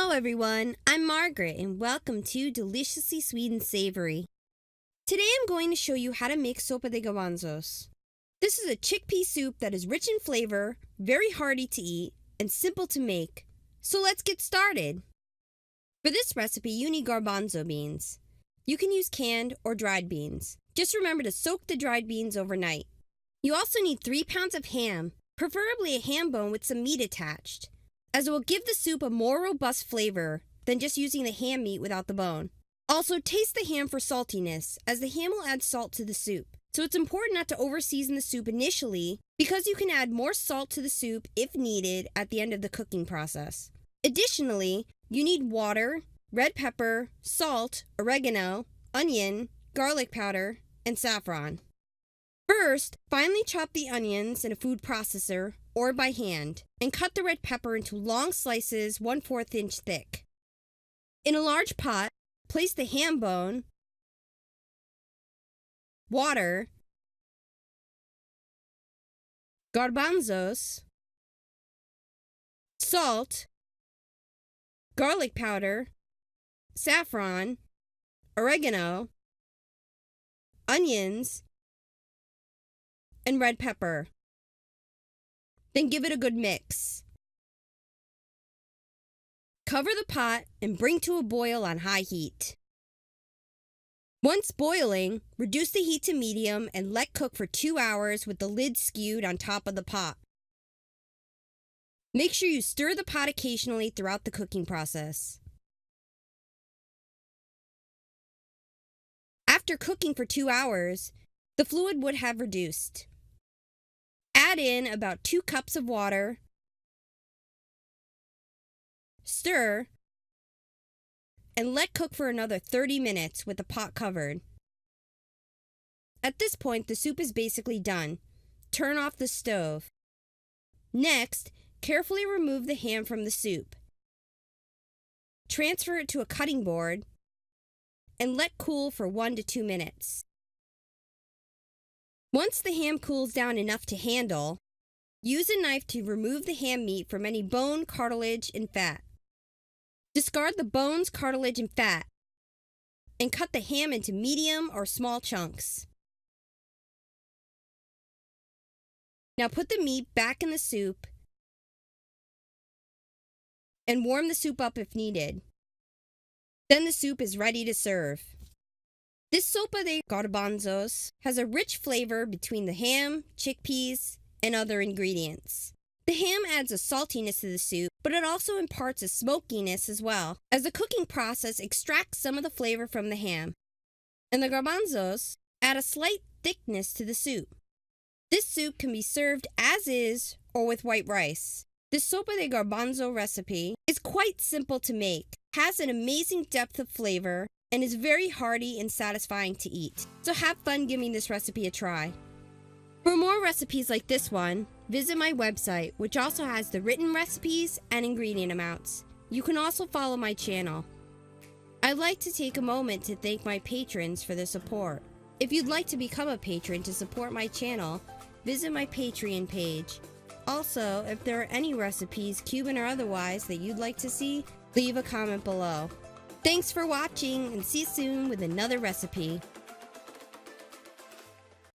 Hello everyone, I'm Margaret and welcome to Deliciously Sweet and Savory. Today I'm going to show you how to make Sopa de Garbanzos. This is a chickpea soup that is rich in flavor, very hearty to eat, and simple to make. So let's get started. For this recipe you need garbanzo beans. You can use canned or dried beans. Just remember to soak the dried beans overnight. You also need 3 pounds of ham, preferably a ham bone with some meat attached, as it will give the soup a more robust flavor than just using the ham meat without the bone. Also, taste the ham for saltiness, as the ham will add salt to the soup. So it's important not to over-season the soup initially, because you can add more salt to the soup if needed at the end of the cooking process. Additionally, you need water, red pepper, salt, oregano, onion, garlic powder, and saffron. First, finely chop the onions in a food processor or by hand, and cut the red pepper into long slices 1/4 inch thick. In a large pot, place the ham bone, water, garbanzos, salt, garlic powder, saffron, oregano, onions, and red pepper. Then give it a good mix. Cover the pot and bring to a boil on high heat. Once boiling, reduce the heat to medium and let cook for 2 hours with the lid skewed on top of the pot. Make sure you stir the pot occasionally throughout the cooking process. After cooking for 2 hours, the fluid would have reduced. Add in about 2 cups of water, stir, and let cook for another 30 minutes with the pot covered. At this point, the soup is basically done. Turn off the stove. Next, carefully remove the ham from the soup. Transfer it to a cutting board and let cool for 1 to 2 minutes. Once the ham cools down enough to handle, use a knife to remove the ham meat from any bone, cartilage, and fat. Discard the bones, cartilage, and fat, and cut the ham into medium or small chunks. Now put the meat back in the soup and warm the soup up if needed. Then the soup is ready to serve. This sopa de garbanzos has a rich flavor between the ham, chickpeas, and other ingredients. The ham adds a saltiness to the soup, but it also imparts a smokiness as well, as the cooking process extracts some of the flavor from the ham. And the garbanzos add a slight thickness to the soup. This soup can be served as is or with white rice. This sopa de garbanzo recipe is quite simple to make, has an amazing depth of flavor, and is very hearty and satisfying to eat. So have fun giving this recipe a try. For more recipes like this one, visit my website, which also has the written recipes and ingredient amounts. You can also follow my channel. I'd like to take a moment to thank my patrons for their support. If you'd like to become a patron to support my channel, visit my Patreon page. Also, if there are any recipes, Cuban or otherwise, that you'd like to see, leave a comment below. Thanks for watching and see you soon with another recipe.